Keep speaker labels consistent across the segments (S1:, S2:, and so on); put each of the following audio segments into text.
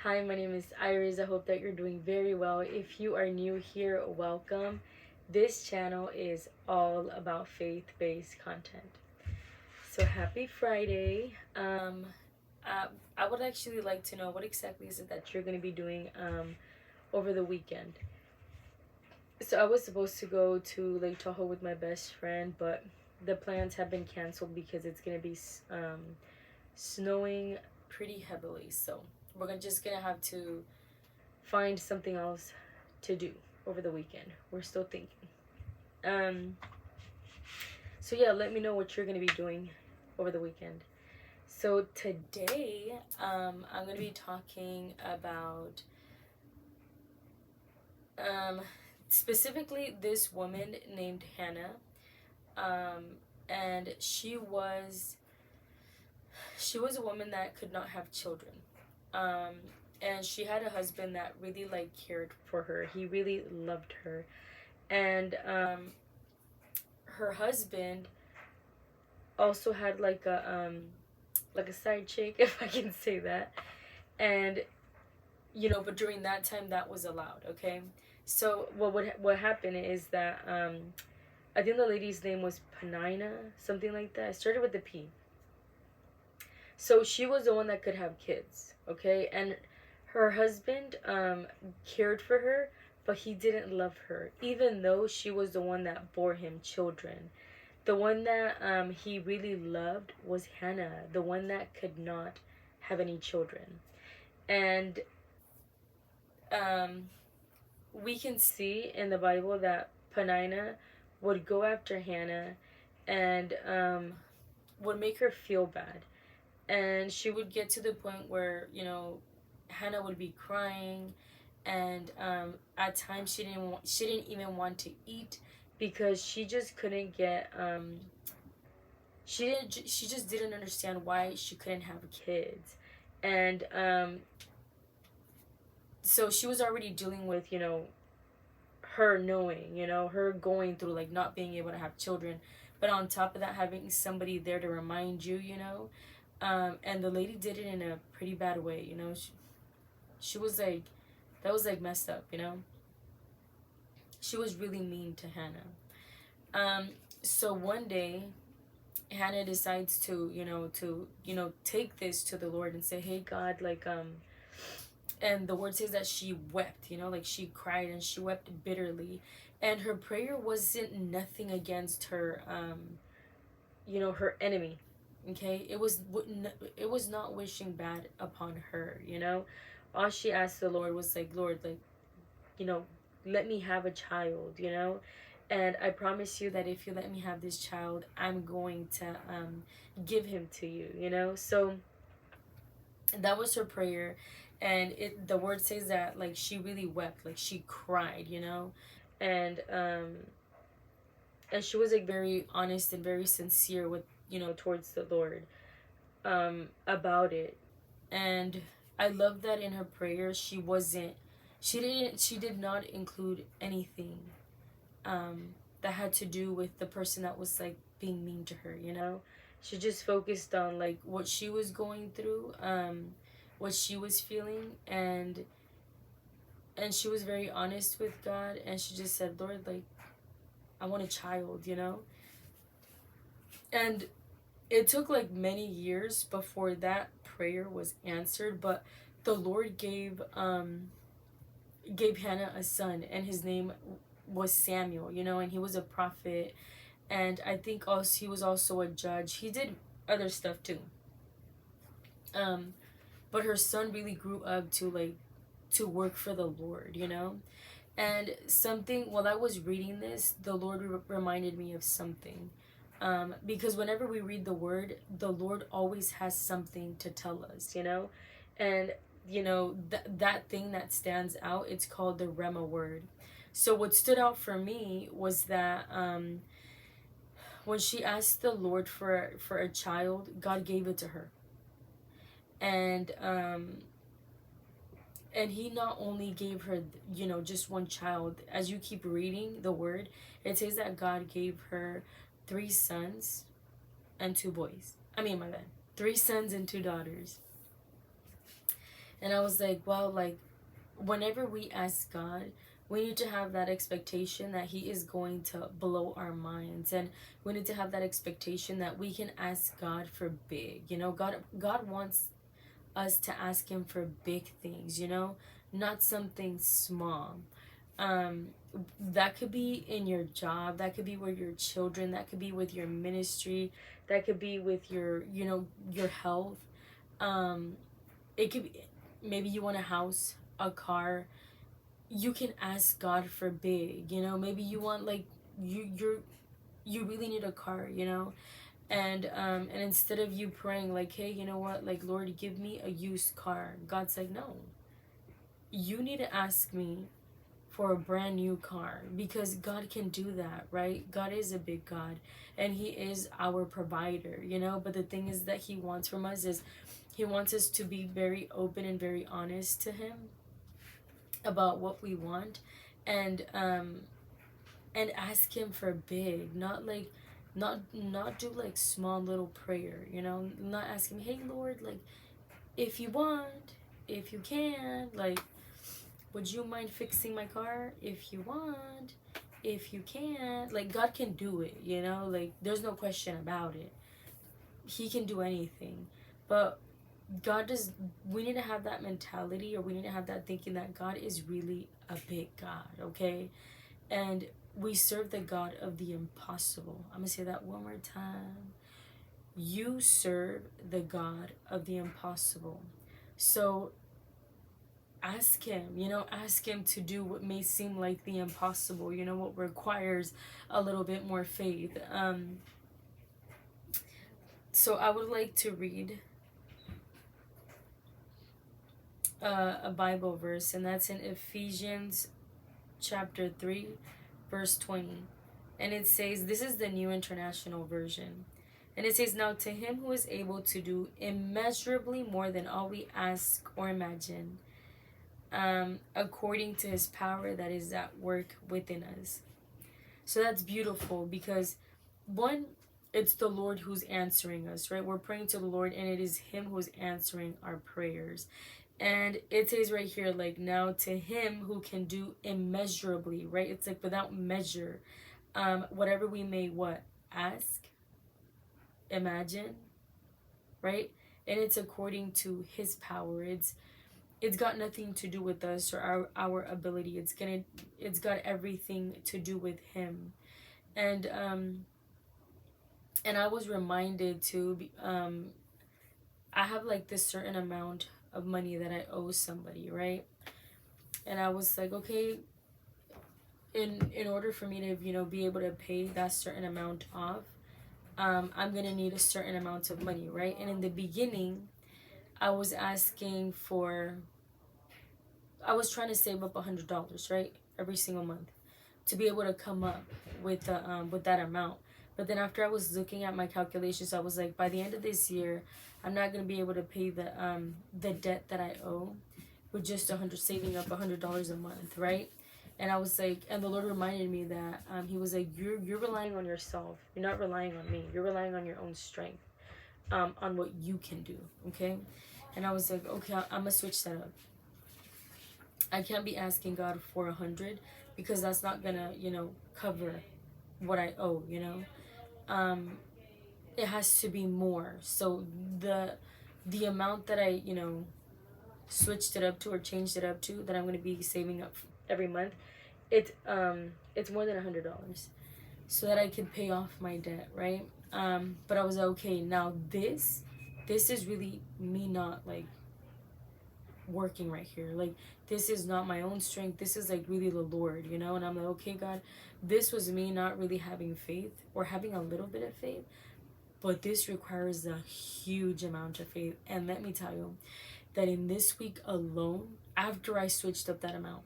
S1: Hi, my name is Iris. I hope that you're doing very well. If you are new here, welcome. This channel is all about faith based content. So, happy Friday. Uh, I would actually like to know what exactly is it that you're going to be doing over the weekend. So, I was supposed to go to Lake Tahoe with my best friend, but the plans have been canceled because it's going to be snowing pretty heavily. So, just gonna have to find something else to do over the weekend. We're still thinking. Um, so yeah, let me know what you're gonna be doing over the weekend. So today, I'm gonna be talking about um, specifically this woman named Hannah, um, and she was a woman that could not have children. Um, and she had a husband that really like cared for her. He really loved her, and her husband also had like a side chick, if I can say that. And but during that time that was allowed. Okay, so what happened is that I think the lady's name was Penina, something like that. It started with the P. So she was the one that could have kids. Okay, and her husband cared for her, but he didn't love her, even though she was the one that bore him children. The one that he really loved was Hannah, the one that could not have any children. And um, we can see in the Bible that Penina would go after Hannah and would make her feel bad. And she would get to the point where, Hannah would be crying, and at times she didn't even want to eat because she just couldn't get she just didn't understand why she couldn't have kids. And so she was already dealing with her knowing, her going through like not being able to have children, but on top of that having somebody there to remind you, and the lady did it in a pretty bad way. She was like, that was like messed up. She was really mean to Hannah. So one day Hannah decides to take this to the Lord and say, "Hey God, and the word says that she wept, like she cried and she wept bitterly, and her prayer wasn't nothing against her, her enemy. Okay, it was not wishing bad upon her. All she asked the Lord was like, Lord, like, you know, let me have a child. And I promise you that if you let me have this child, I'm going to give him to you. So that was her prayer. And the word says that like she really wept, like she cried. And she was like very honest and very sincere with towards the Lord about it. And I love that in her prayer she did not include anything that had to do with the person that was like being mean to her. She just focused on like what she was going through, what she was feeling, and she was very honest with God, and she just said, Lord, like, I want a child. And it took like many years before that prayer was answered, but the Lord gave Hannah a son, and his name was Samuel, and he was a prophet, and I think also he was also a judge. He did other stuff too. But her son really grew up to work for the Lord. And something, while I was reading this, the Lord reminded me of something. Because whenever we read the word, the Lord always has something to tell us. And, that thing that stands out, it's called the Rema word. So what stood out for me was that when she asked the Lord for a child, God gave it to her. And he not only gave her just one child. As you keep reading the word, it says that God gave her 3 sons and 2 boys. I mean, my bad, 3 sons and 2 daughters. And I was like, well, like, whenever we ask God, we need to have that expectation that He is going to blow our minds, and we need to have that expectation that we can ask God for big. You know, God wants us to ask Him for big things. You know, not something small. Um, that could be in your job. That could be with your children. That could be with your ministry. That could be with your, you know, your health. Um, it could be, maybe you want a house, a car. You can ask God for big, you know. Maybe you want, like, you really need a car, you know. And instead of you praying like, hey, you know what, like, Lord, give me a used car, God's like, no, you need to ask me for a brand new car, because God can do that, right? God is a big God, and He is our provider, you know. But the thing is that He wants from us is He wants us to be very open and very honest to Him about what we want, and and ask Him for big, not like, not do like small little prayer, you know. Not ask Him, hey Lord, like, if you want, if you can, like, would you mind fixing my car? If you want, if you can, like, God can do it, you know. Like, there's no question about it. He can do anything. But God does, we need to have that mentality, or we need to have that thinking that God is really a big God, okay? And we serve the God of the impossible. I'm gonna say that one more time. You serve the God of the impossible. So ask Him, you know, ask Him to do what may seem like the impossible, you know, what requires a little bit more faith. So I would like to read a Bible verse, and that's in Ephesians chapter 3, verse 20. And it says, this is the New International Version. And it says, now to Him who is able to do immeasurably more than all we ask or imagine, according to His power that is at work within us. So that's beautiful, because one, it's the Lord who's answering us, right? We're praying to the Lord, and it is Him who's answering our prayers. And it says right here, like, now to Him who can do immeasurably, right? It's like without measure, whatever we may what? Ask, imagine, right? And it's according to His power. It's got nothing to do with us or our ability. It's got everything to do with Him. And I was reminded to I have like this certain amount of money that I owe somebody, right? And I was like, okay, in order for me to, you know, be able to pay that certain amount off, I'm gonna need a certain amount of money, right? And in the beginning, I was asking for, I was trying to save up $100, right, every single month, to be able to come up with that amount. But then after I was looking at my calculations, I was like, by the end of this year, I'm not gonna be able to pay the debt that I owe with just saving up $100 a month, right? And I was like, and the Lord reminded me that He was like, you're relying on yourself. You're not relying on me. You're relying on your own strength, on what you can do, okay? And I was like, okay, I'm gonna switch that up. I can't be asking God for 100, because that's not gonna, you know, cover what I owe, you know. It has to be more. So the amount that I, you know, switched it up to, or changed it up to, that I'm gonna be saving up every month, it's more than $100, so that I can pay off my debt, right? But I was like, okay, now this is really me not like working right here. Like, this is not my own strength. This is like really the Lord, you know? And I'm like, okay, God, this was me not really having faith, or having a little bit of faith, but this requires a huge amount of faith. And let me tell you that in this week alone, after I switched up that amount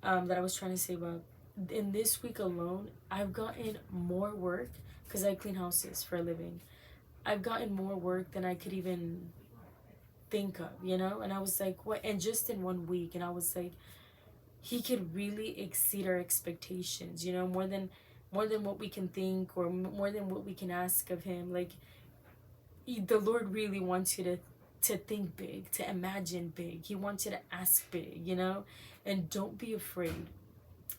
S1: that I was trying to save up, in this week alone, I've gotten more work, because I clean houses for a living. I've gotten more work than I could even think of, you know? And I was like, what? And just in 1 week, and I was like, He could really exceed our expectations, you know, more than what we can think, or more than what we can ask of Him. Like, the Lord really wants you to think big, to imagine big. He wants you to ask big, you know? And don't be afraid.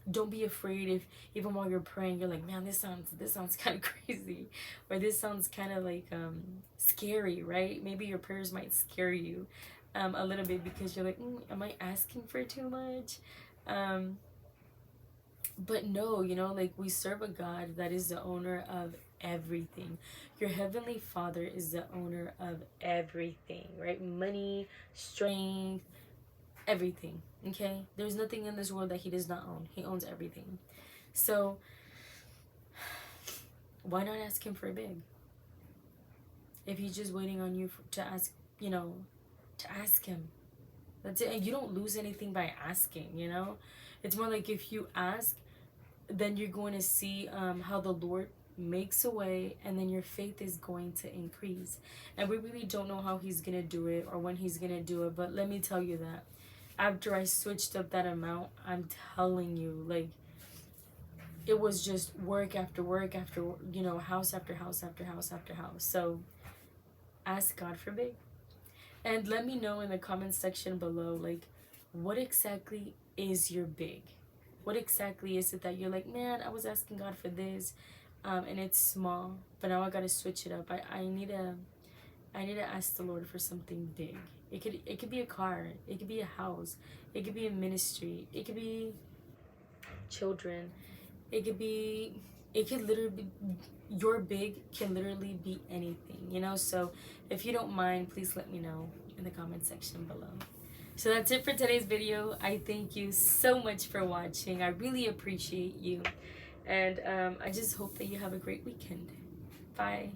S1: Don't be afraid if even while you're praying you're like, man, this sounds kind of crazy, or this sounds kind of like scary, right? Maybe your prayers might scare you a little bit, because you're like, am I asking for too much? um but no, you know, like, we serve a God that is the owner of everything. Your heavenly Father is the owner of everything, right? Money, strength, everything. Okay, there's nothing in this world that he does not own. He owns everything. So why not ask him for big, if he's just waiting on you to ask, you know, to ask him? That's it. And you don't lose anything by asking, you know. It's more like, if you ask, then you're going to see how the Lord makes a way, and then your faith is going to increase. And we really don't know how he's gonna do it or when he's gonna do it, but let me tell you that after I switched up that amount, I'm telling you, like, it was just work after work after, you know, house after house after house after house. So ask God for big. And let me know in the comment section below, like, what exactly is your big? What exactly is it that you're like, man, I was asking God for this, and it's small, but now I gotta switch it up. I need to ask the Lord for something big. It could be a car, it could be a house, it could be a ministry, it could be children, it could literally be, your big can literally be anything, you know. So if you don't mind, please let me know in the comment section below. So that's it for today's video. I thank you so much for watching. I really appreciate you, and I just hope that you have a great weekend. Bye.